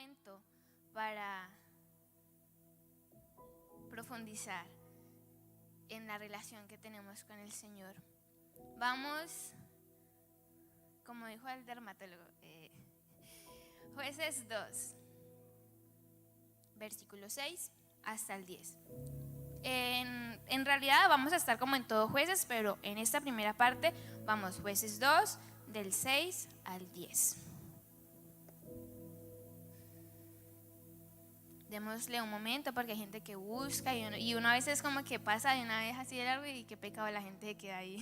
momento para profundizar en la relación que tenemos con el Señor. Vamos, como dijo el dermatólogo, Jueces 2, versículo 6 hasta el 10. En realidad vamos a estar como en todo Jueces, pero en esta primera parte vamos Jueces 2, del 6 al 10. Démosle un momento porque hay gente que busca y uno a veces como que pasa de una vez así de largo y qué pecado la gente que queda ahí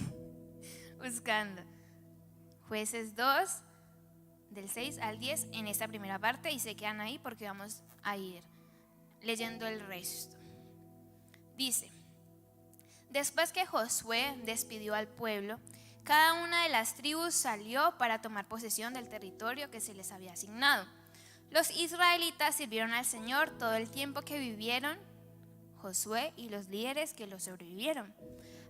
buscando. Jueces 2, del 6 al 10 en esta primera parte, y se quedan ahí porque vamos a ir leyendo el resto. Dice: después que Josué despidió al pueblo, cada una de las tribus salió para tomar posesión del territorio que se les había asignado. Los israelitas sirvieron al Señor todo el tiempo que vivieron Josué y los líderes que lo sobrevivieron,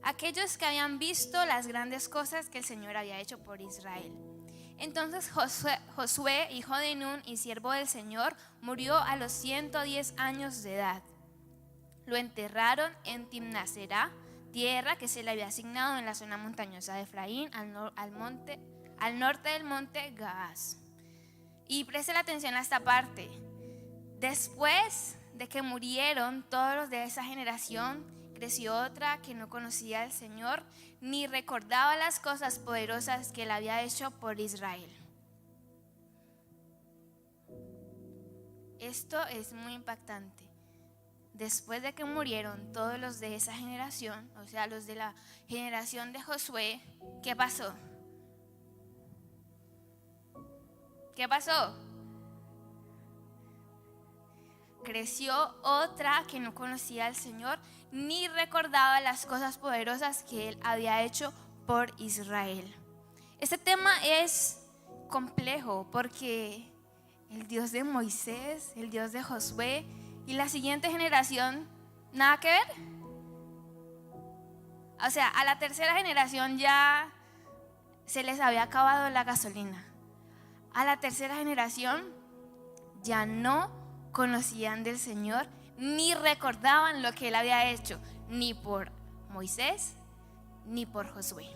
aquellos que habían visto las grandes cosas que el Señor había hecho por Israel. Entonces Josué, hijo de Nun y siervo del Señor, murió a los 110 años de edad. Lo enterraron en Timnaserá, tierra que se le había asignado en la zona montañosa de Efraín, al norte del monte Gaás. Y presten atención a esta parte. Después de que murieron todos los de esa generación, creció otra que no conocía al Señor ni recordaba las cosas poderosas que él había hecho por Israel. Esto es muy impactante. Después de que murieron todos los de esa generación, o sea, los de la generación de Josué, ¿qué pasó? ¿Qué pasó? Creció otra que no conocía al Señor ni recordaba las cosas poderosas que él había hecho por Israel. Este tema es complejo porque el Dios de Moisés, el Dios de Josué y la siguiente generación, nada que ver. O sea, a la tercera generación ya se les había acabado la gasolina. A la tercera generación ya no conocían del Señor ni recordaban lo que él había hecho, ni por Moisés ni por Josué.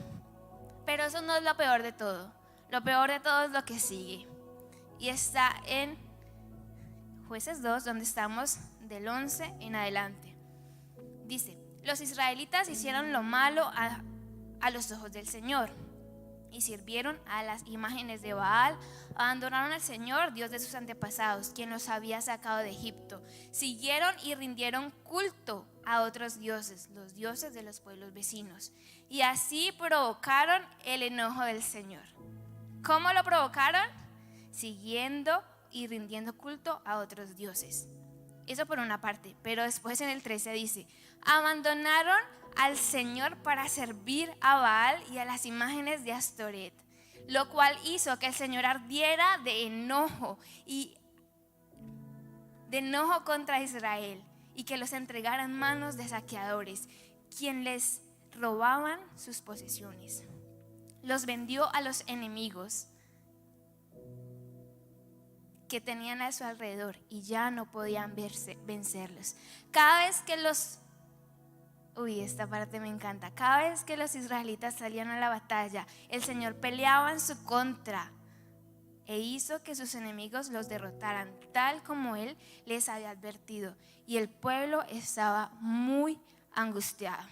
Pero eso no es lo peor de todo. Lo peor de todo es lo que sigue, y está en Jueces 2, donde estamos del 11 en adelante. Dice: los israelitas hicieron lo malo a los ojos del Señor y sirvieron a las imágenes de Baal, abandonaron al Señor, Dios de sus antepasados, quien los había sacado de Egipto. Siguieron y rindieron culto a otros dioses, los dioses de los pueblos vecinos, y así provocaron el enojo del Señor. ¿Cómo lo provocaron? Siguiendo y rindiendo culto a otros dioses. Eso por una parte, pero después en el 13 dice: abandonaron al Señor para servir a Baal y a las imágenes de Astoret, lo cual hizo que el Señor ardiera de enojo contra Israel, y que los entregara en manos de saqueadores, quien les robaban sus posesiones. Los vendió a los enemigos que tenían a su alrededor y ya no podían vencerlos. Esta parte me encanta. Cada vez que los israelitas salían a la batalla, el Señor peleaba en su contra e hizo que sus enemigos los derrotaran, tal como él les había advertido, y el pueblo estaba muy angustiado.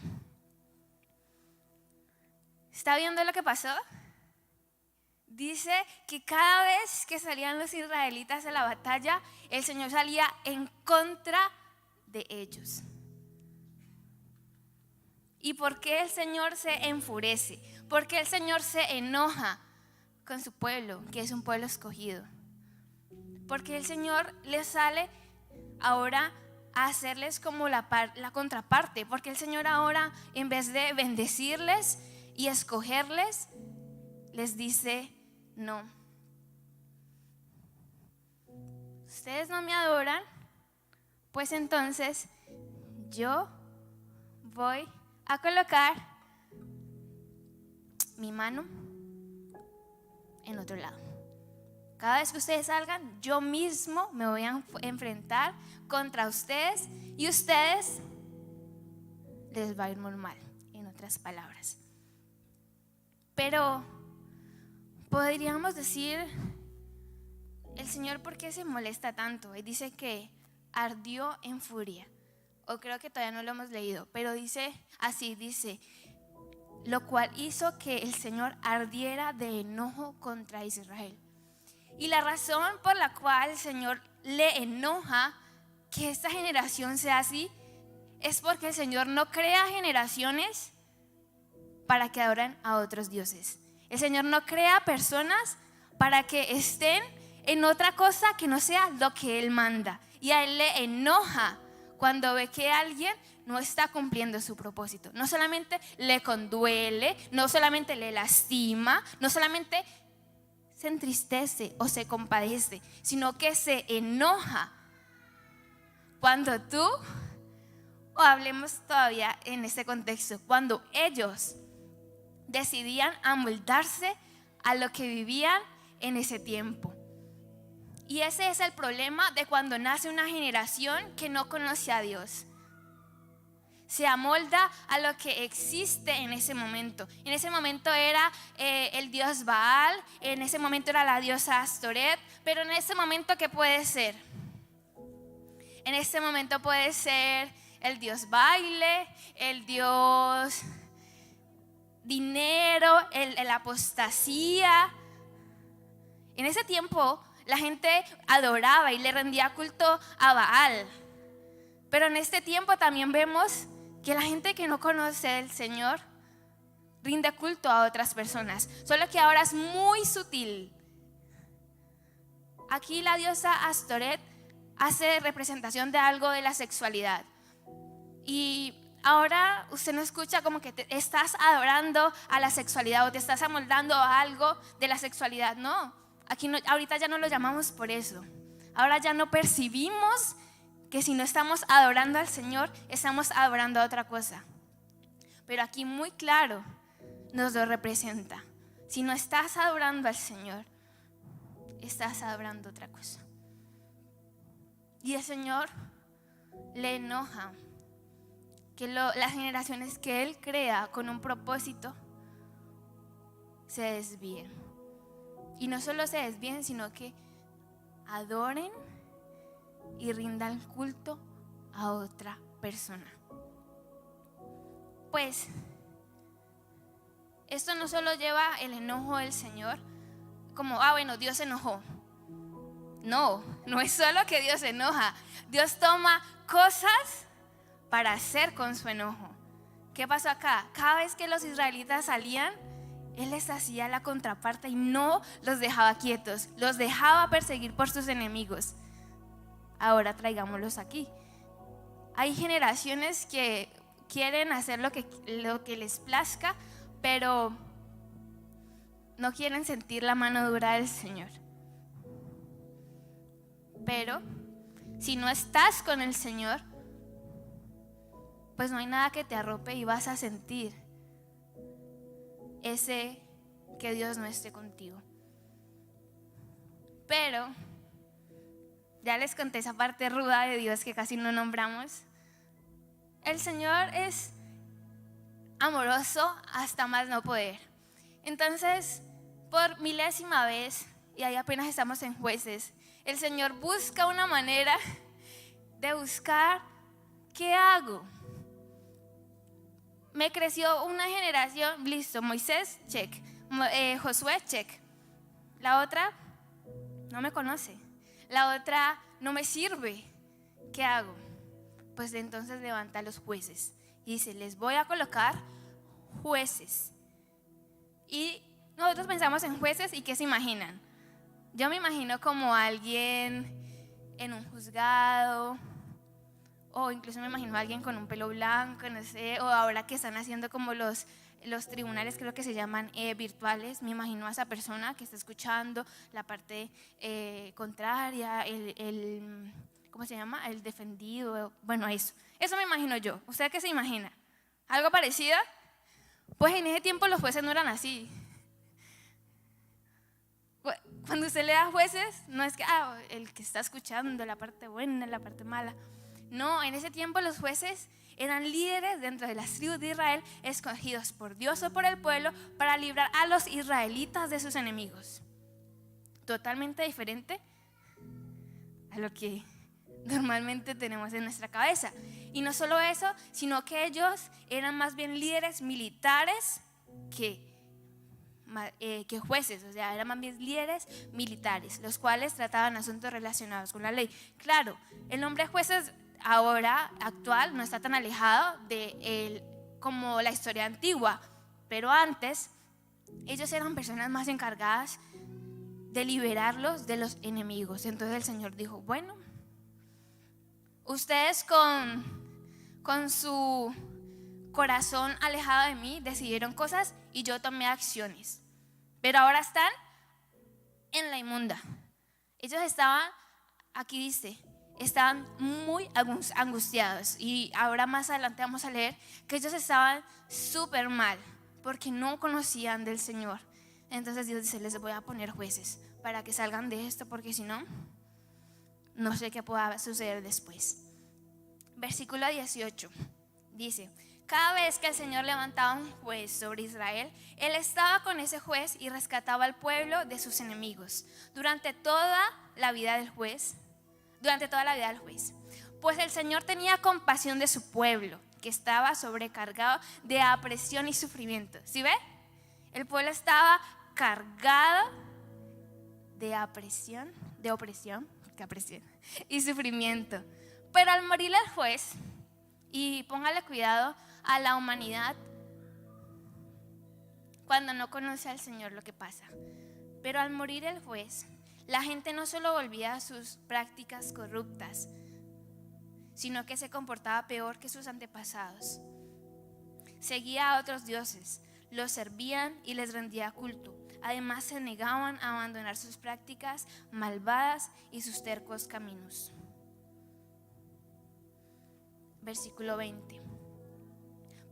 ¿Está viendo lo que pasó? Dice que cada vez que salían los israelitas a la batalla, el Señor salía en contra de ellos. ¿Y por qué el Señor se enfurece? ¿Por qué el Señor se enoja con su pueblo, que es un pueblo escogido? Porque el Señor les sale ahora a hacerles como la contraparte. Porque el Señor ahora, en vez de bendecirles y escogerles, les dice: no, ustedes no me adoran, pues entonces yo voy a colocar mi mano en otro lado. Cada vez que ustedes salgan, yo mismo me voy a enfrentar contra ustedes y ustedes les va a ir muy mal, en otras palabras. Pero podríamos decir, el Señor, ¿por qué se molesta tanto? Y dice que ardió en furia. O creo que todavía no lo hemos leído, pero dice así, dice, lo cual hizo que el Señor ardiera de enojo contra Israel. Y la razón por la cual el Señor le enoja que esta generación sea así es porque el Señor no crea generaciones para que adoren a otros dioses. El Señor no crea personas para que estén en otra cosa que no sea lo que Él manda. Y a Él le enoja cuando ve que alguien no está cumpliendo su propósito. No solamente le conduele, no solamente le lastima, no solamente se entristece o se compadece, sino que se enoja cuando tú, o hablemos todavía en este contexto, cuando ellos decidían amoldarse a lo que vivían en ese tiempo. Y ese es el problema de cuando nace una generación que no conoce a Dios. Se amolda a lo que existe en ese momento. En ese momento era el dios Baal, en ese momento era la diosa Astoret, pero en ese momento, ¿qué puede ser? En este momento puede ser el dios baile, el dios dinero, la apostasía. En ese tiempo la gente adoraba y le rendía culto a Baal. Pero en este tiempo también vemos que la gente que no conoce al Señor rinde culto a otras personas, solo que ahora es muy sutil. Aquí la diosa Astoret hace representación de algo de la sexualidad. Y ahora usted no escucha como que te estás adorando a la sexualidad o te estás amoldando a algo de la sexualidad. No, aquí no, ahorita ya no lo llamamos por eso. Ahora ya no percibimos que si no estamos adorando al Señor, estamos adorando a otra cosa. Pero aquí muy claro nos lo representa. Si no estás adorando al Señor, estás adorando otra cosa. Y el Señor le enoja que las generaciones que Él crea con un propósito se desvíen. Y no solo se desvíen, sino que adoren y rindan culto a otra persona. Pues esto no solo lleva el enojo del Señor, como, bueno, Dios se enojó. No, no es solo que Dios se enoja. Dios toma cosas para hacer con su enojo. ¿Qué pasó acá? Cada vez que los israelitas salían, Él les hacía la contraparte y no los dejaba quietos, los dejaba perseguir por sus enemigos. Ahora traigámoslos aquí. Hay generaciones que quieren hacer lo que les plazca, pero no quieren sentir la mano dura del Señor. Pero si no estás con el Señor, pues no hay nada que te arrope y vas a sentir ese que Dios no esté contigo. Pero ya les conté esa parte ruda de Dios que casi no nombramos. El Señor es amoroso hasta más no poder. Entonces, por milésima vez, y ahí apenas estamos en Jueces, el Señor busca una manera de buscar ¿qué hago? Me creció una generación, listo, Moisés, check, Josué, check. La otra no me conoce, la otra no me sirve. ¿Qué hago? Pues entonces levanta a los jueces y dice, les voy a colocar jueces. Y nosotros pensamos en jueces y ¿qué se imaginan? Yo me imagino como alguien en un juzgado, o incluso me imagino a alguien con un pelo blanco, no sé, o ahora que están haciendo como los tribunales, creo que se llaman virtuales, me imagino a esa persona que está escuchando la parte contraria, ¿cómo se llama? El defendido, bueno, eso me imagino yo. ¿Usted qué se imagina? ¿Algo parecido? Pues en ese tiempo los jueces no eran así. Cuando usted lee a Jueces, no es que el que está escuchando la parte buena, la parte mala. No, en ese tiempo los jueces eran líderes dentro de las tribus de Israel, escogidos por Dios o por el pueblo para librar a los israelitas de sus enemigos. Totalmente diferente a lo que normalmente tenemos en nuestra cabeza. Y no solo eso, sino que ellos eran más bien líderes militares que jueces, o sea, eran más bien líderes militares, los cuales trataban asuntos relacionados con la ley. Claro, el nombre jueces ahora, actual, no está tan alejado de como la historia antigua, pero antes ellos eran personas más encargadas de liberarlos de los enemigos. Entonces el Señor dijo, bueno, ustedes con su corazón alejado de mí decidieron cosas y yo tomé acciones, pero ahora están en la inmunda. Ellos estaban, aquí dice, estaban muy angustiados, y ahora más adelante vamos a leer que ellos estaban súper mal porque no conocían del Señor. Entonces Dios dice, les voy a poner jueces para que salgan de esto, porque si no, no sé qué pueda suceder después. Versículo 18 dice: cada vez que el Señor levantaba un juez sobre Israel, Él estaba con ese juez y rescataba al pueblo de sus enemigos durante toda la vida del juez. Pues el Señor tenía compasión de su pueblo, que estaba sobrecargado de opresión y sufrimiento. ¿Sí ve? El pueblo estaba cargado de opresión y sufrimiento. Pero al morir el juez, y póngale cuidado a la humanidad cuando no conoce al Señor, lo que pasa. Pero al morir el juez, la gente no solo volvía a sus prácticas corruptas, sino que se comportaba peor que sus antepasados. Seguía a otros dioses, los servían y les rendía culto. Además, se negaban a abandonar sus prácticas malvadas y sus tercos caminos. Versículo 20.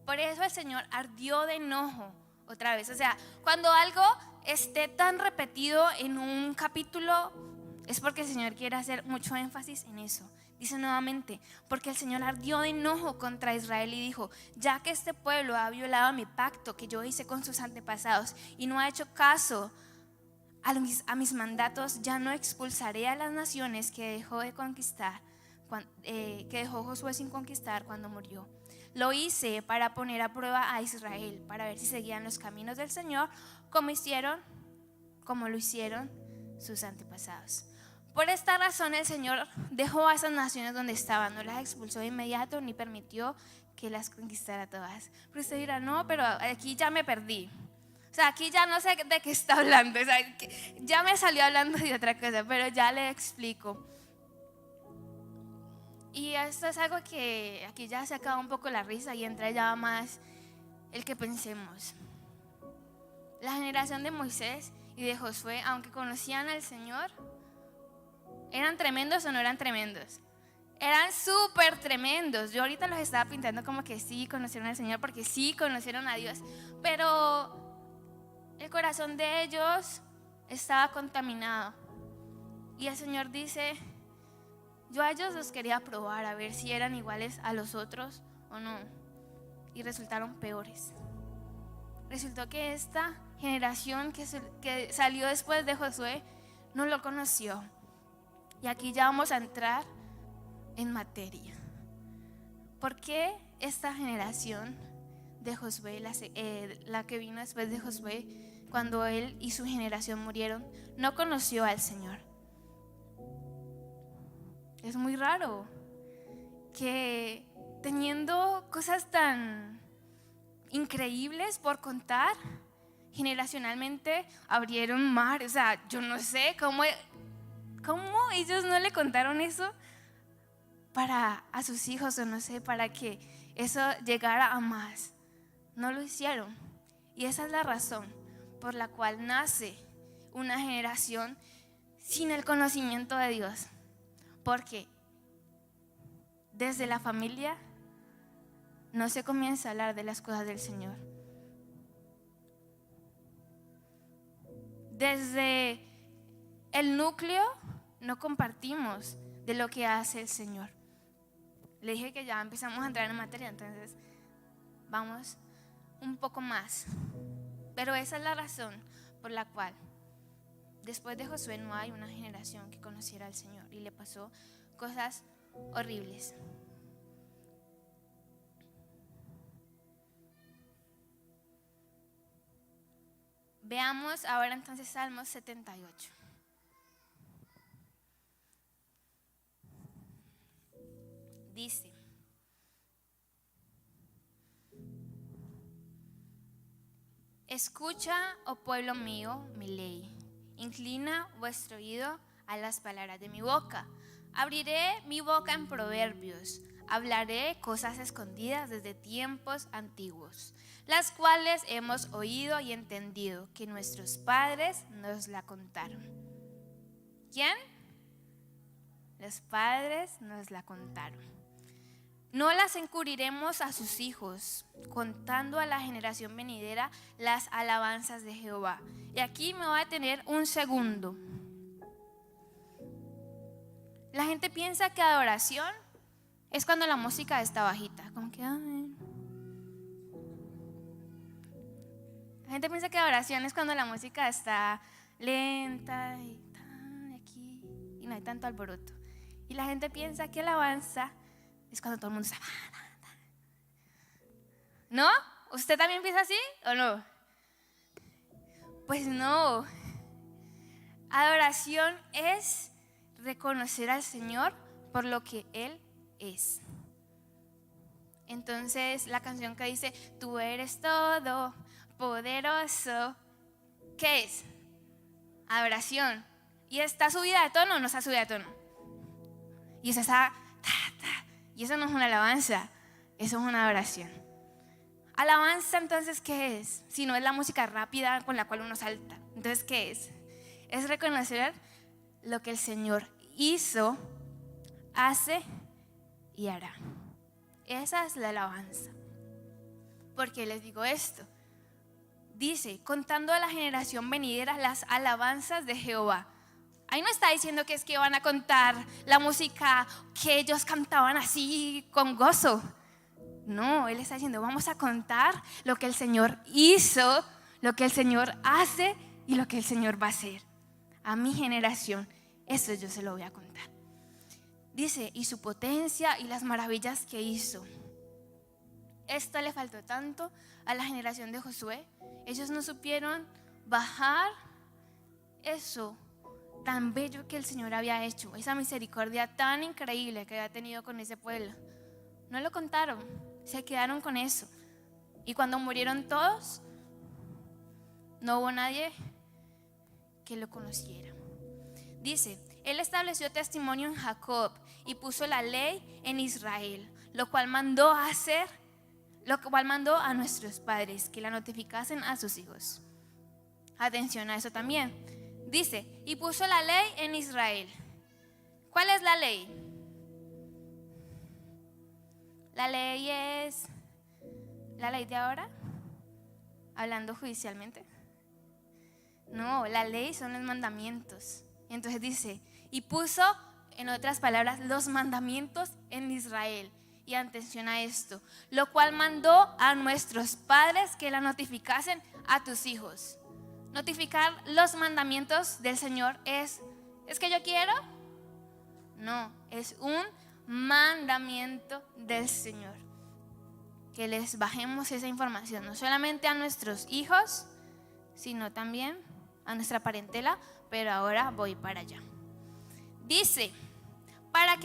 Por eso el Señor ardió de enojo otra vez. O sea, cuando algo esté tan repetido en un capítulo, es porque el Señor quiere hacer mucho énfasis en eso. Dice nuevamente, porque el Señor ardió de enojo contra Israel y dijo: ya que este pueblo ha violado mi pacto que yo hice con sus antepasados y no ha hecho caso a mis mandatos, ya no expulsaré a las naciones que dejó Josué sin conquistar cuando murió. Lo hice para poner a prueba a Israel, para ver si seguían los caminos del Señor como lo hicieron sus antepasados. Por esta razón el Señor dejó a esas naciones donde estaban, no las expulsó de inmediato ni permitió que las conquistara todas. Pero usted dirá, no, pero aquí ya me perdí. O sea, aquí ya no sé de qué está hablando. O sea, ya me salió hablando de otra cosa, pero ya le explico. Y esto es algo que aquí ya se acaba un poco la risa y entra ya más el que pensemos. La generación de Moisés y de Josué, aunque conocían al Señor, ¿eran tremendos o no eran tremendos? Eran súper tremendos. Yo ahorita los estaba pintando como que sí conocieron al Señor, porque sí conocieron a Dios, pero el corazón de ellos estaba contaminado. Y el Señor dice: yo a ellos los quería probar a ver si eran iguales a los otros o no, y resultaron peores. Resultó que esta generación que salió después de Josué no lo conoció. Y aquí ya vamos a entrar en materia. ¿Por qué esta generación de Josué, la que vino después de Josué, cuando él y su generación murieron, no conoció al Señor? Es muy raro que, teniendo cosas tan increíbles por contar, generacionalmente abrieron mar. O sea, yo no sé cómo ellos no le contaron eso a sus hijos, o no sé, para que eso llegara a más. No lo hicieron. Y esa es la razón por la cual nace una generación sin el conocimiento de Dios. Porque desde la familia no se comienza a hablar de las cosas del Señor. Desde el núcleo no compartimos de lo que hace el Señor. Le dije que ya empezamos a entrar en materia, entonces vamos un poco más. Pero esa es la razón por la cual después de Josué no hay una generación que conociera al Señor, y le pasó cosas horribles. Veamos ahora entonces Salmos 78. Dice: escucha, oh pueblo mío, mi ley. Inclina vuestro oído a las palabras de mi boca. Abriré mi boca en proverbios. Hablaré cosas escondidas desde tiempos antiguos, las cuales hemos oído y entendido, que nuestros padres nos la contaron. ¿Quién? Los padres nos la contaron. No las encubriremos a sus hijos, contando a la generación venidera las alabanzas de Jehová. Y aquí me voy a detener un segundo. La gente piensa que adoración es cuando la música está bajita, como que amén. La gente piensa que adoración es cuando la música está lenta y aquí y no hay tanto alboroto. Y la gente piensa que alabanza es cuando todo el mundo está. ¿No? ¿Usted también piensa así o no? Pues no. Adoración es reconocer al Señor por lo que Él es. Entonces la canción que dice: tú eres todo poderoso, ¿qué es? Adoración. ¿Y está subida de tono o no está subida de tono? Y eso está y eso no es una alabanza, eso es una adoración. Alabanza, entonces, ¿qué es? Si no es la música rápida con la cual uno salta. Entonces, ¿qué es? Es reconocer lo que el Señor hizo, hace y hará. Esa es la alabanza. ¿Por qué les digo esto? Dice: contando a la generación venidera las alabanzas de Jehová. Ahí no está diciendo que es que van a contar la música que ellos cantaban así con gozo. No, Él está diciendo: vamos a contar lo que el Señor hizo, lo que el Señor hace y lo que el Señor va a hacer. A mi generación, eso yo se lo voy a contar. Dice: y su potencia y las maravillas que hizo. Esto le faltó tanto a la generación de Josué. Ellos no supieron bajar eso tan bello que el Señor había hecho, esa misericordia tan increíble que había tenido con ese pueblo. No lo contaron, se quedaron con eso. Y cuando murieron todos, no hubo nadie que lo conociera. Dice: Él estableció testimonio en Jacob y puso la ley en Israel, lo cual mandó a nuestros padres que la notificasen a sus hijos. Atención a eso también. Dice: y puso la ley en Israel. ¿Cuál es la ley? La ley es la ley de ahora, hablando judicialmente. No, la ley son los mandamientos. Y entonces dice: y puso, en otras palabras, los mandamientos en Israel. Y atención a esto: lo cual mandó a nuestros padres que la notificasen a tus hijos. Notificar los mandamientos del Señor ¿es que yo quiero? No, es un mandamiento del Señor. Que les bajemos esa información, no solamente a nuestros hijos, sino también a nuestra parentela. Pero ahora voy para allá. Dice: para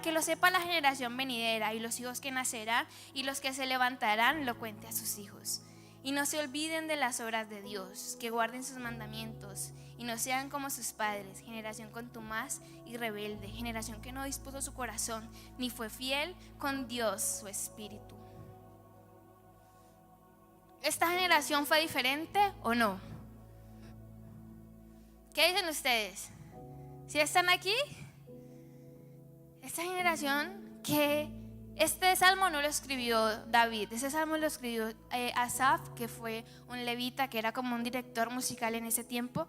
que lo sepa la generación venidera, y los hijos que nacerán y los que se levantarán lo cuente a sus hijos. Y no se olviden de las obras de Dios, que guarden sus mandamientos y no sean como sus padres, generación contumaz y rebelde, generación que no dispuso su corazón ni fue fiel con Dios su espíritu. ¿Esta generación fue diferente o no? ¿Qué dicen ustedes? ¿Sí están aquí? Esta generación que este salmo no lo escribió David, ese salmo lo escribió Asaf, que fue un levita, que era como un director musical en ese tiempo,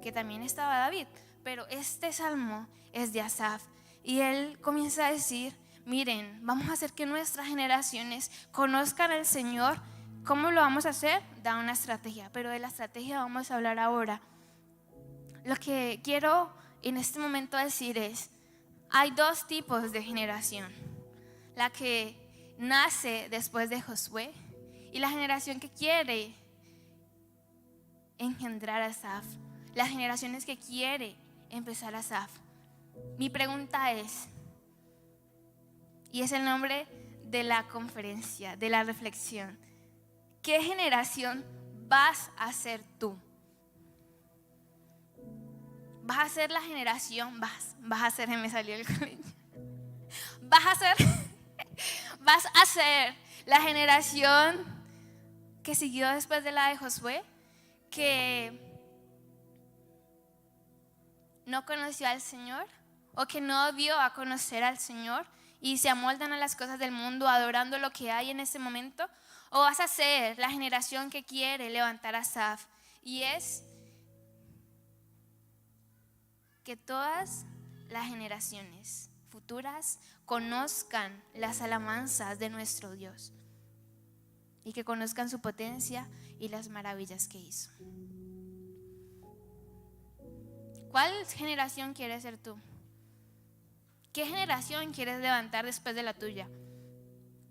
que también estaba David, pero este salmo es de Asaf. Y él comienza a decir, miren, vamos a hacer que nuestras generaciones conozcan al Señor. ¿Cómo lo vamos a hacer? Da una estrategia, pero de la estrategia vamos a hablar ahora. Lo que quiero en este momento decir es, hay dos tipos de generación. La que nace después de Josué y la generación que quiere engendrar a Asaf. Las generaciones que quiere empezar a Asaf. Mi pregunta es, y es el nombre de la conferencia, de la reflexión, ¿qué generación vas a ser tú? Vas a ser la generación, vas a ser, me salió el colegio. Vas a ser la generación que siguió después de la de Josué, que no conoció al Señor o que no dio a conocer al Señor y se amoldan a las cosas del mundo adorando lo que hay en ese momento. O vas a ser la generación que quiere levantar a Asaf, y es que todas las generaciones futuras conozcan las alabanzas de nuestro Dios y que conozcan su potencia y las maravillas que hizo. ¿Cuál generación quieres ser tú? ¿Qué generación quieres levantar después de la tuya?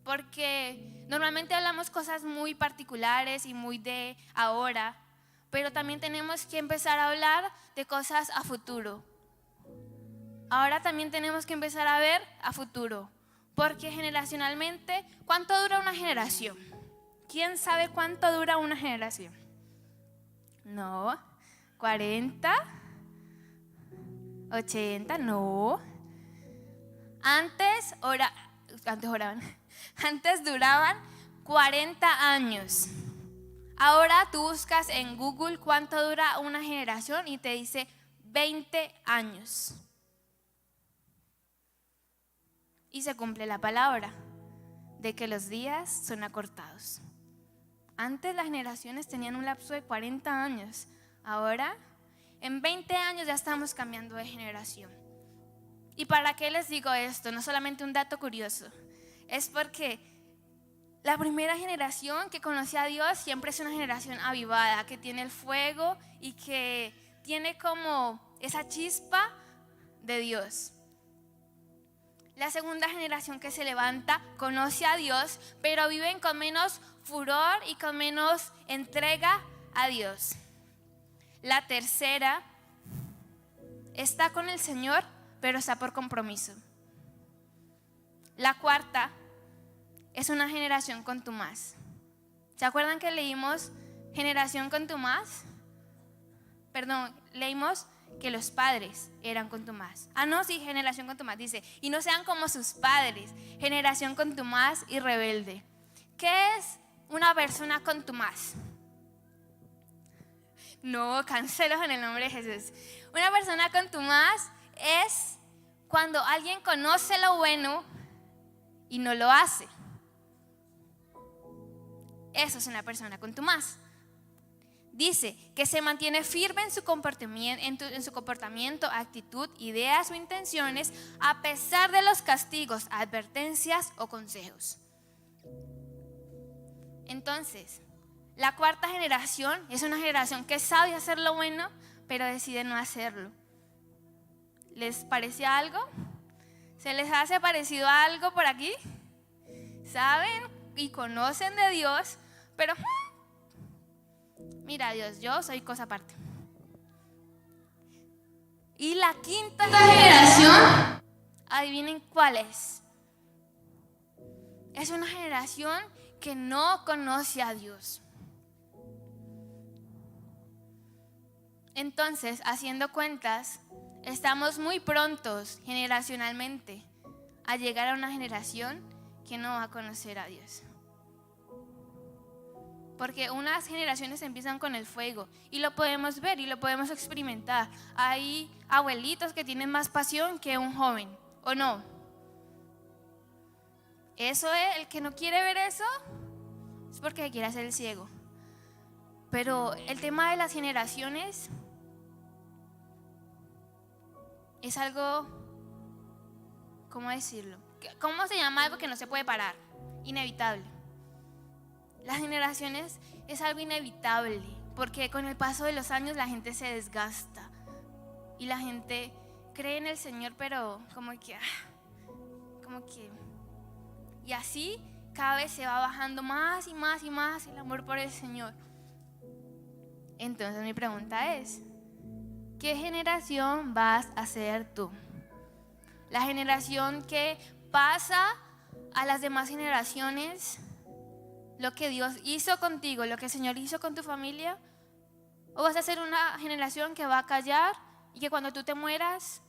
Porque normalmente hablamos cosas muy particulares y muy de ahora, pero también tenemos que empezar a hablar de cosas a futuro. Ahora también tenemos que empezar a ver a futuro, porque generacionalmente, ¿cuánto dura una generación? ¿Quién sabe cuánto dura una generación? No, 40, 80, no. Antes duraban 40 años. Ahora tú buscas en Google cuánto dura una generación y te dice 20 años. Y se cumple la palabra de que los días son acortados. Antes las generaciones tenían un lapso de 40 años. Ahora, en 20 años ya estamos cambiando de generación. ¿Y para qué les digo esto? No solamente un dato curioso. Es porque la primera generación que conoció a Dios siempre es una generación avivada, que tiene el fuego y que tiene como esa chispa de Dios. La segunda generación que se levanta conoce a Dios, pero viven con menos furor y con menos entrega a Dios. La tercera está con el Señor, pero está por compromiso. La cuarta es una generación contumaz. ¿Se acuerdan que leímos generación contumaz? Perdón, leímos que los padres eran contumaz. Sí, generación contumaz. Dice, y no sean como sus padres, generación contumaz y rebelde. ¿Qué es una persona contumaz? No, cancelo en el nombre de Jesús. Una persona contumaz es cuando alguien conoce lo bueno y no lo hace. Eso es una persona contumaz. Dice que se mantiene firme en su comportamiento, actitud, ideas o intenciones a pesar de los castigos, advertencias o consejos. Entonces, la cuarta generación es una generación que sabe hacer lo bueno, pero decide no hacerlo. ¿Les parece algo? ¿Se les hace parecido a algo por aquí? ¿Saben y conocen de Dios? Pero mira, Dios, yo soy cosa aparte. Y la quinta generación, adivinen cuál es. Es una generación que no conoce a Dios. Entonces, haciendo cuentas, estamos muy prontos generacionalmente a llegar a una generación que no va a conocer a Dios. Porque unas generaciones empiezan con el fuego y lo podemos ver y lo podemos experimentar. Hay abuelitos que tienen más pasión que un joven, ¿o no? Eso es, el que no quiere ver eso es porque quiere hacer el ciego. Pero el tema de las generaciones es algo, ¿cómo decirlo? ¿Cómo se llama algo que no se puede parar? Inevitable. Las generaciones es algo inevitable, porque con el paso de los años la gente se desgasta y la gente cree en el Señor, pero como que y así cada vez se va bajando más y más y más el amor por el Señor. Entonces mi pregunta es, ¿qué generación vas a ser tú? ¿La generación que pasa a las demás generaciones lo que Dios hizo contigo, lo que el Señor hizo con tu familia? ¿O vas a ser una generación que va a callar y que cuando tú te mueras,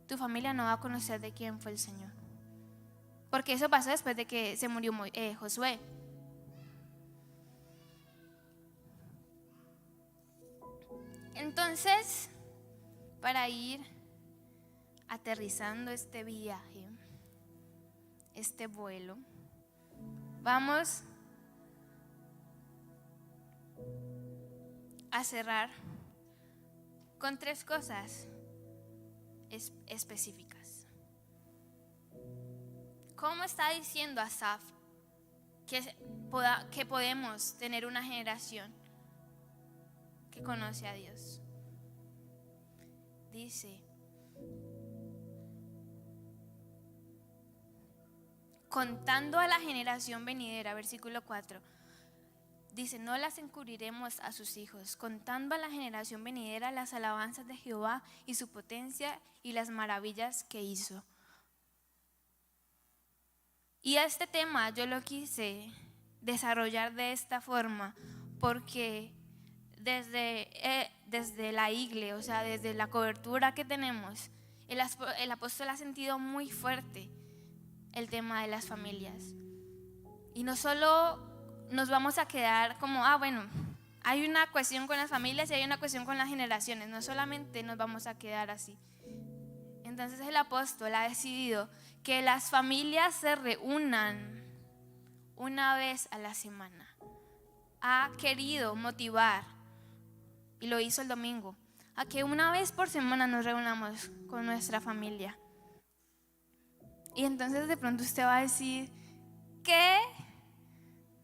tu familia no va a conocer de quién fue el Señor? Porque eso pasó después de que se murió Josué. Entonces, para ir aterrizando este viaje, este vuelo, vamos a cerrar con 3 cosas específicas. ¿Cómo está diciendo Asaf que podemos tener una generación que conoce a Dios? Dice, contando a la generación venidera, versículo 4, dice, no las encubriremos a sus hijos, contando a la generación venidera las alabanzas de Jehová y su potencia y las maravillas que hizo. Y este tema yo lo quise desarrollar de esta forma porque desde la iglesia, o sea, desde la cobertura que tenemos, el apóstol ha sentido muy fuerte el tema de las familias. Y no solo nos vamos a quedar como, bueno, hay una cuestión con las familias y hay una cuestión con las generaciones, no solamente nos vamos a quedar así. Entonces el apóstol ha decidido que las familias se reúnan una vez a la semana. Ha querido motivar, y lo hizo el domingo, a que una vez por semana nos reunamos con nuestra familia. Y entonces de pronto usted va a decir, ¿qué?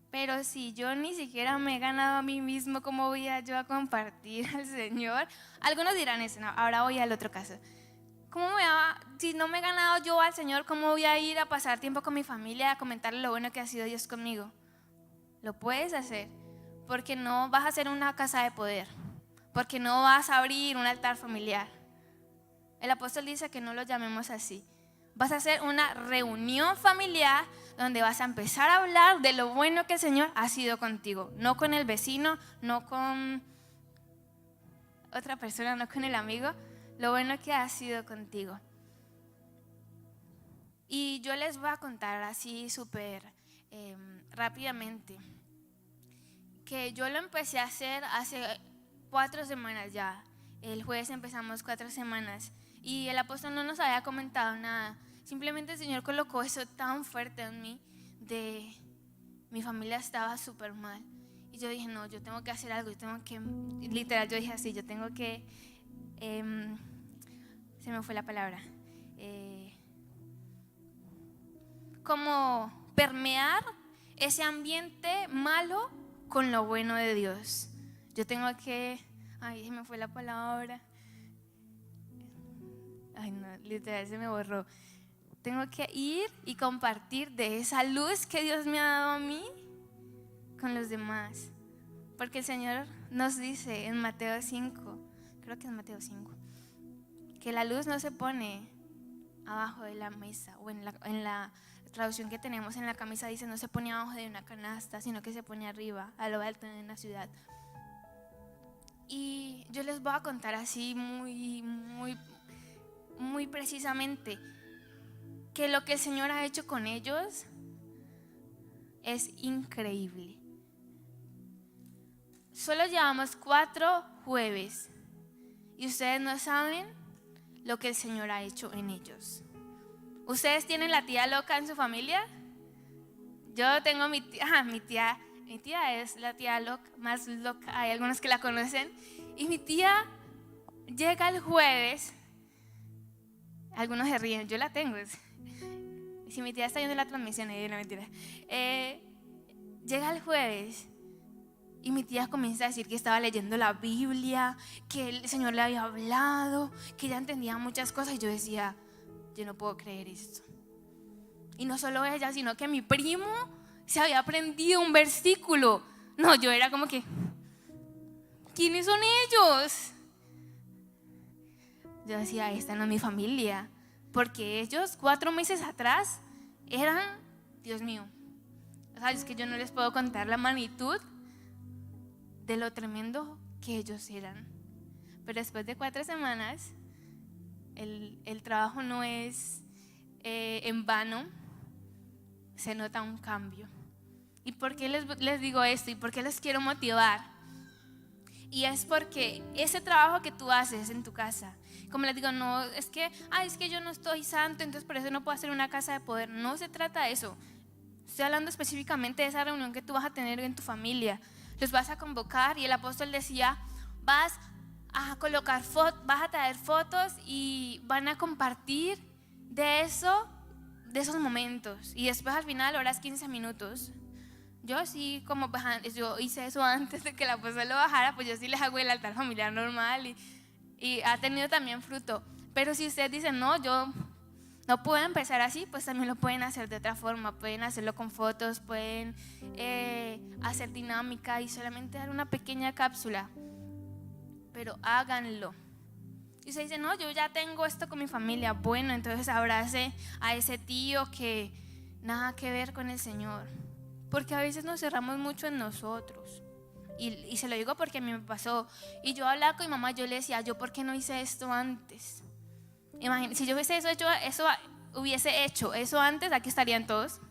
Pero si yo ni siquiera me he ganado a mí mismo, ¿cómo voy yo a compartir al Señor? Algunos dirán eso, no, ahora voy al otro caso. Si no me he ganado yo al Señor, ¿cómo voy a ir a pasar tiempo con mi familia, a comentarle lo bueno que ha sido Dios conmigo? Lo puedes hacer, porque no vas a hacer una casa de poder, porque no vas a abrir un altar familiar. El apóstol dice que no lo llamemos así. Vas a hacer una reunión familiar donde vas a empezar a hablar de lo bueno que el Señor ha sido contigo. No con el vecino, no con otra persona, no con el amigo. Lo bueno que ha sido contigo. Y yo les voy a contar así súper rápidamente que yo lo empecé a hacer hace 4 semanas ya. El jueves empezamos 4 semanas y el apóstol no nos había comentado nada. Simplemente el Señor colocó eso tan fuerte en mí de mi familia estaba súper mal. Y yo dije, no, yo tengo que hacer algo, literal yo dije así, yo tengo que, se me fue la palabra, como permear ese ambiente malo con lo bueno de Dios. Yo tengo que, se me fue la palabra, no, literal se me borró. Tengo que ir y compartir de esa luz que Dios me ha dado a mí con los demás. Porque el Señor nos dice en Mateo 5, creo que es Mateo 5, que la luz no se pone abajo de la mesa, o en la traducción que tenemos en la camisa dice no se pone abajo de una canasta, sino que se pone arriba, a lo alto en la ciudad. Y yo les voy a contar así muy precisamente que lo que el Señor ha hecho con ellos es increíble. Solo llevamos 4 jueves y ustedes no saben lo que el Señor ha hecho en ellos. ¿Ustedes tienen la tía loca en su familia? Yo tengo mi tía es la tía más loca, hay algunos que la conocen. Y mi tía llega el jueves Algunos se ríen, yo la tengo. Si mi tía está viendo la transmisión, no, mentira. Llega el jueves y mi tía comienza a decir que estaba leyendo la Biblia, que el Señor le había hablado, que ella entendía muchas cosas. Y yo decía, yo no puedo creer esto. Y no solo ella, sino que mi primo se había aprendido un versículo. No, yo era como que, ¿quiénes son ellos? Yo decía, esta no es mi familia. Porque ellos 4 meses atrás eran, Dios mío, sabes que yo no les puedo contar la magnitud de lo tremendo que ellos eran. Pero después de 4 semanas, el trabajo no es en vano, se nota un cambio. ¿Y por qué les digo esto? ¿Y por qué les quiero motivar? Y es porque ese trabajo que tú haces en tu casa, como les digo, no es que, es que yo no estoy santo, entonces por eso no puedo hacer una casa de poder. No se trata de eso. Estoy hablando específicamente de esa reunión que tú vas a tener en tu familia. Los vas a convocar y el apóstol decía, vas a colocar vas a traer fotos y van a compartir de esos momentos. Y después al final horas 15 minutos. Yo sí, yo hice eso antes de que el apóstol lo bajara, pues yo sí les hago el altar familiar normal y ha tenido también fruto. Pero si ustedes dicen, no, yo no puedo empezar así, pues también lo pueden hacer de otra forma. Pueden hacerlo con fotos, pueden hacer dinámica y solamente dar una pequeña cápsula. Pero háganlo. Y se dice, no, yo ya tengo esto con mi familia. Bueno, entonces abrace a ese tío que nada que ver con el Señor. Porque a veces nos cerramos mucho en nosotros. Y se lo digo porque a mí me pasó. Y yo hablaba con mi mamá, yo le decía, ¿yo por qué no hice esto antes? Imagínense, si yo hubiese hecho eso antes, aquí estarían todos.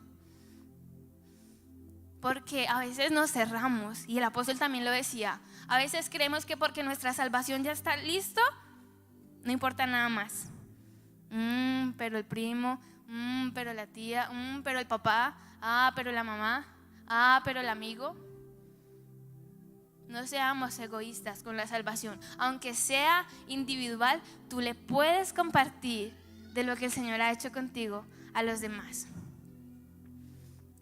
Porque a veces nos cerramos. Y el apóstol también lo decía. A veces creemos que porque nuestra salvación ya está listo, no importa nada más. Pero el primo, pero la tía, pero el papá, pero la mamá, pero el amigo. No seamos egoístas con la salvación. Aunque sea individual, tú le puedes compartir de lo que el Señor ha hecho contigo a los demás.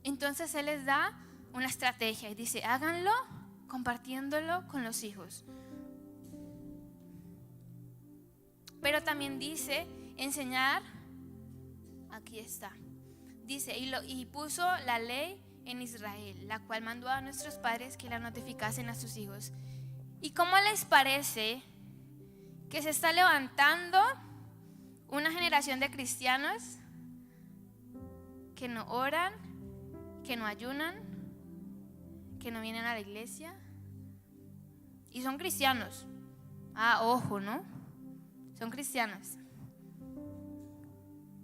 Entonces Él les da una estrategia y dice, háganlo compartiéndolo con los hijos. Pero también dice, enseñar, aquí está. Dice, y puso la ley en Israel, la cual mandó a nuestros padres que la notificasen a sus hijos. ¿Y cómo les parece que se está levantando una generación de cristianos que no oran, que no ayunan, que no vienen a la iglesia? Y son cristianos. Ojo, ¿no? Son cristianos.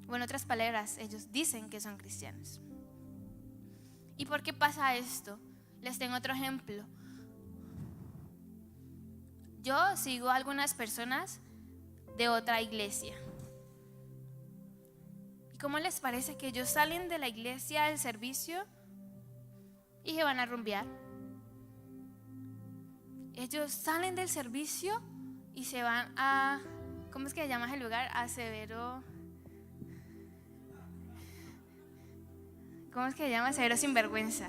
O en otras palabras, ellos dicen que son cristianos. ¿Y por qué pasa esto? Les tengo otro ejemplo. Yo sigo a algunas personas de otra iglesia. ¿Y cómo les parece que ellos salen de la iglesia del servicio y se van a rumbear? Ellos salen del servicio y se van a, ¿cómo es que se llama ese lugar? ¿Cómo es que se llama? Severo Sinvergüenza.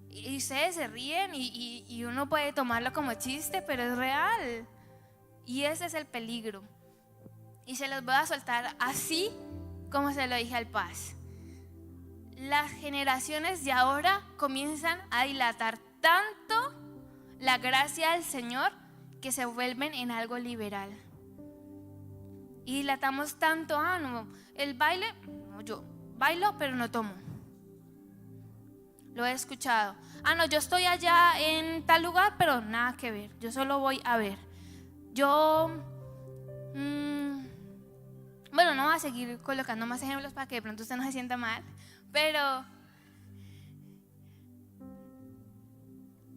Y ustedes se ríen y uno puede tomarlo como chiste, pero es real. Y ese es el peligro. Y se los voy a soltar así como se lo dije al Paz. Las generaciones de ahora comienzan a dilatar tanto la gracia del Señor que se vuelven en algo liberal. Y dilatamos tanto, no, el baile, no, yo bailo pero no tomo. Lo he escuchado. No, yo estoy allá en tal lugar, pero nada que ver. Yo solo voy a ver. Yo, bueno, no voy a seguir colocando más ejemplos para que de pronto usted no se sienta mal. Pero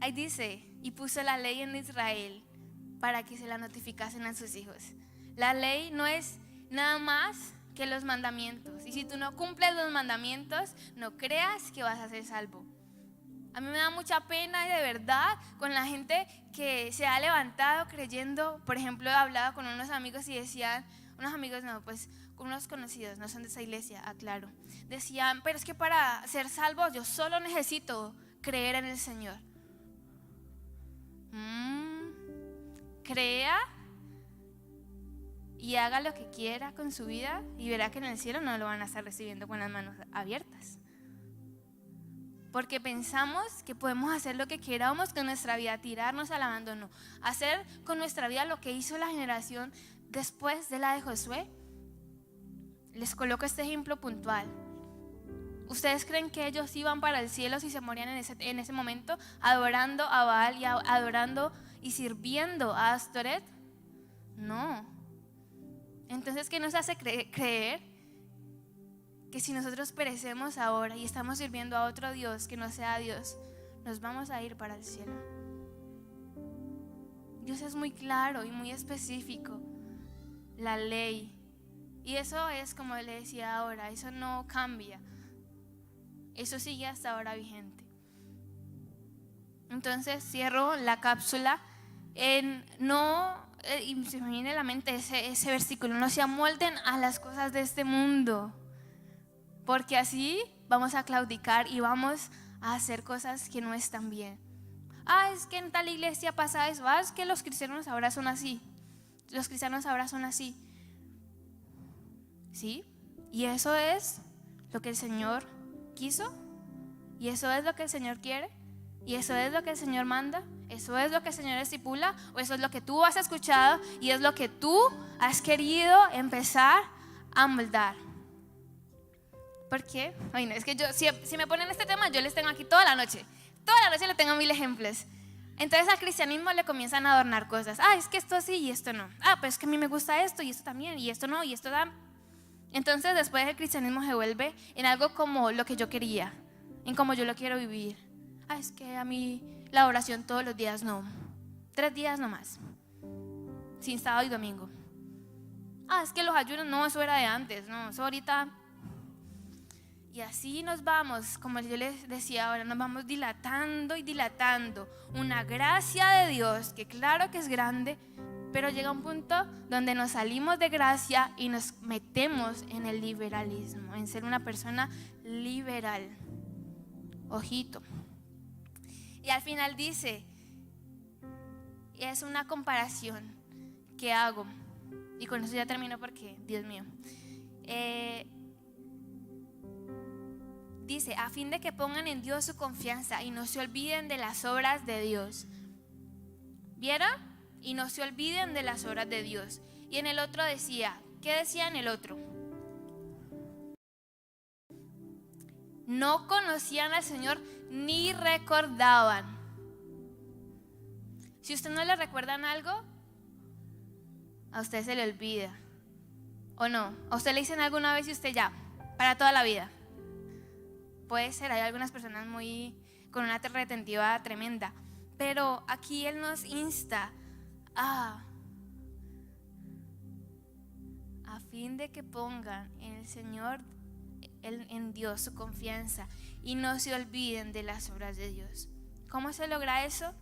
ahí dice, y puso la ley en Israel para que se la notificasen a sus hijos. La ley no es nada más que los mandamientos. Y si tú no cumples los mandamientos, no creas que vas a ser salvo. A mí me da mucha pena de verdad con la gente que se ha levantado creyendo. Por ejemplo, he hablado con unos amigos y decían, unos amigos no, pues con unos conocidos, no son de esa iglesia, aclaro. Decían, pero es que para ser salvo yo solo necesito creer en el Señor. Crea y haga lo que quiera con su vida y verá que en el cielo no lo van a estar recibiendo con las manos abiertas. Porque pensamos que podemos hacer lo que queramos con nuestra vida, tirarnos al abandono, hacer con nuestra vida lo que hizo la generación después de la de Josué. Les coloco este ejemplo puntual. ¿Ustedes creen que ellos iban para el cielo si se morían en ese momento adorando a Baal y adorando y sirviendo a Astoret? No. Entonces, ¿qué nos hace creer que si nosotros perecemos ahora y estamos sirviendo a otro Dios que no sea Dios, nos vamos a ir para el cielo? Dios es muy claro y muy específico. La ley. Y eso es, como le decía ahora, eso no cambia. Eso sigue hasta ahora vigente. Entonces cierro la cápsula en y se me viene a la mente ese versículo: no se amolden a las cosas de este mundo, porque así vamos a claudicar y vamos a hacer cosas que no están bien. Es que en tal iglesia pasa eso. Es que los cristianos ahora son así. Los cristianos ahora son así. ¿Sí? Y eso es lo que el Señor quiso, y eso es lo que el Señor quiere, y eso es lo que el Señor manda, eso es lo que el Señor estipula, o eso es lo que tú has escuchado y es lo que tú has querido empezar a moldar. ¿Por qué? Bueno, es que yo, si me ponen este tema, yo les tengo aquí toda la noche le tengo 1000 ejemplos. Entonces al cristianismo le comienzan a adornar cosas. Es que esto sí y esto no. Pues es que a mí me gusta esto y esto también, y esto no, y esto da. Entonces después el cristianismo se vuelve en algo como lo que yo quería, en cómo yo lo quiero vivir. Es que a mí la oración todos los días no, 3 días nomás, sin sábado y domingo. Es que los ayunos no, eso era de antes, no, eso ahorita. Y así nos vamos, como yo les decía ahora, nos vamos dilatando y dilatando una gracia de Dios que claro que es grande, pero llega un punto donde nos salimos de gracia y nos metemos en el liberalismo, en ser una persona liberal. Ojito. Y al final dice, y es una comparación que hago, y con eso ya termino porque, Dios mío, dice, a fin de que pongan en Dios su confianza y no se olviden de las obras de Dios. ¿Vieron? Y no se olviden de las obras de Dios. Y en el otro decía, ¿qué decía en el otro? No conocían al Señor ni recordaban. Si usted no le recuerdan algo, a usted se le olvida. ¿O no? ¿A usted le dicen alguna vez y usted ya, para toda la vida? Puede ser, hay algunas personas con una retentiva tremenda. Pero aquí Él nos insta a fin de que pongan en el Señor, en Dios, su confianza y no se olviden de las obras de Dios. ¿Cómo se logra eso?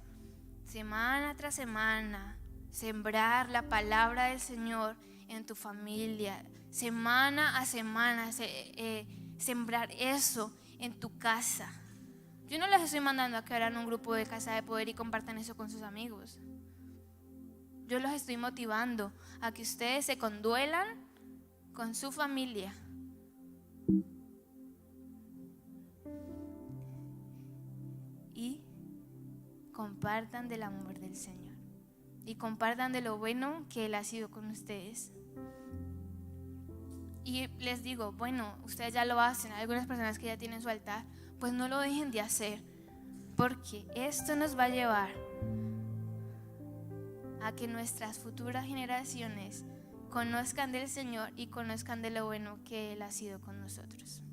Semana tras semana, sembrar la palabra del Señor en tu familia, semana a semana, sembrar eso en tu casa. Yo no les estoy mandando a que abran un grupo de Casa de Poder y compartan eso con sus amigos. Yo los estoy motivando a que ustedes se conduelan con su familia y compartan del amor del Señor y compartan de lo bueno que Él ha sido con ustedes. Y les digo, bueno, ustedes ya lo hacen, hay algunas personas que ya tienen su altar, pues no lo dejen de hacer, porque esto nos va a llevar a que nuestras futuras generaciones conozcan del Señor y conozcan de lo bueno que Él ha sido con nosotros.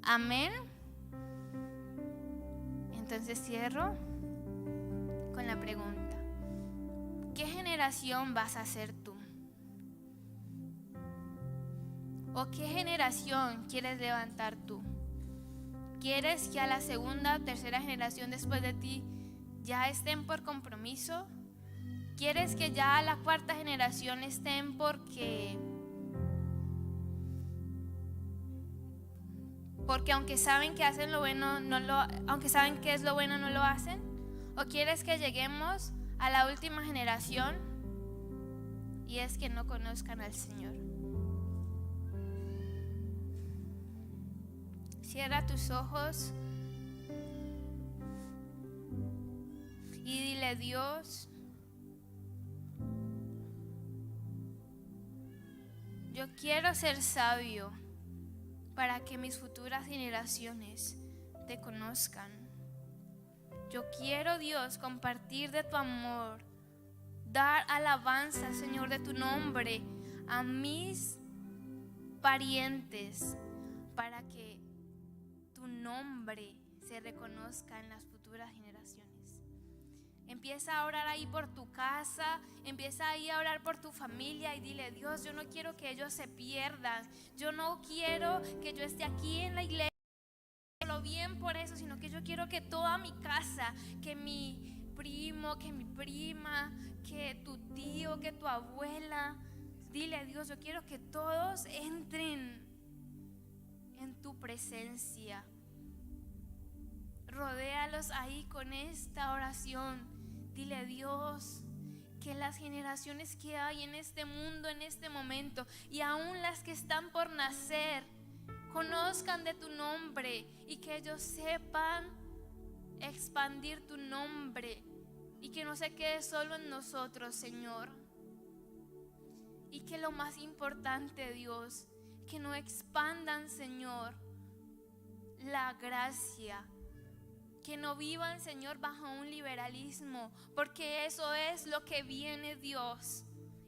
Amén. Entonces cierro con la pregunta: ¿qué generación vas a ser tú? ¿O qué generación quieres levantar tú? ¿Quieres que a la segunda o tercera generación después de ti ya estén por compromiso? ¿Quieres que ya a la cuarta generación estén porque aunque saben que hacen lo bueno, aunque saben que es lo bueno, no lo hacen? ¿O quieres que lleguemos a la última generación y es que no conozcan al Señor? Cierra tus ojos y dile: Dios, yo quiero ser sabio para que mis futuras generaciones te conozcan. Yo quiero, Dios, compartir de tu amor, dar alabanza, Señor, de tu nombre a mis parientes, para que tu nombre se reconozca en las futuras generaciones. Empieza a orar ahí por tu casa, empieza ahí a orar por tu familia y dile: Dios, yo no quiero que ellos se pierdan, yo no quiero que yo esté aquí en la iglesia solo bien por eso, sino que yo quiero que toda mi casa, que mi primo, que mi prima, que tu tío, que tu abuela, dile: Dios, yo quiero que todos entren en tu presencia. Rodéalos ahí con esta oración. Dile: Dios, que las generaciones que hay en este mundo, en este momento, y aún las que están por nacer, conozcan de tu nombre y que ellos sepan expandir tu nombre y que no se quede solo en nosotros, Señor. Y que lo más importante, Dios, que no expandan, Señor, la gracia, que no vivan, Señor, bajo un liberalismo, porque eso es lo que viene, Dios,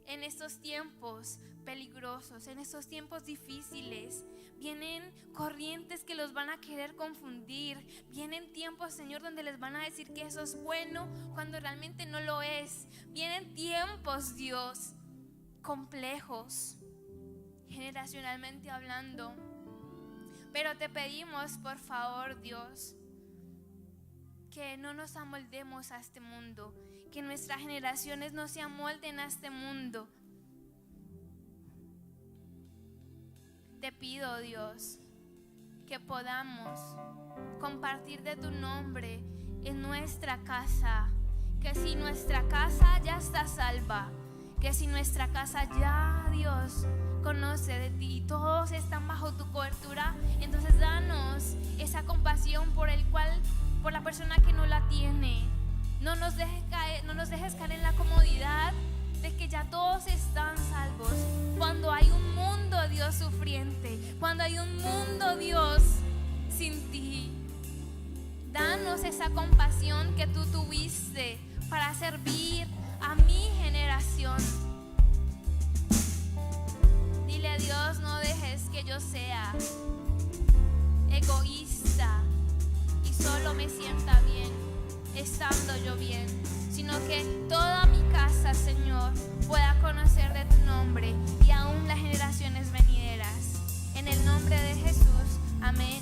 en estos tiempos peligrosos, en estos tiempos difíciles. Vienen corrientes que los van a querer confundir. Vienen tiempos, Señor, donde les van a decir que eso es bueno cuando realmente no lo es. Vienen tiempos, Dios, complejos, generacionalmente hablando. Pero te pedimos, por favor, Dios, que no nos amoldemos a este mundo, que nuestras generaciones no se amolden a este mundo. Te pido, Dios, que podamos compartir de tu nombre en nuestra casa, que si nuestra casa ya está salva, que si nuestra casa ya, Dios, conoce de ti y todos están bajo tu cobertura, entonces danos esa compasión por la persona que no la tiene. No nos dejes caer en la comodidad de que ya todos están salvos, cuando hay un mundo, Dios, sufriente, cuando hay un mundo, Dios, sin ti. Danos esa compasión que tú tuviste para servir a mi generación. Dile: Dios, no dejes que yo sea egoísta y solo me sienta bien estando yo bien, sino que toda mi casa, Señor, pueda conocer de tu nombre y aún las generaciones venideras. En el nombre de Jesús, amén.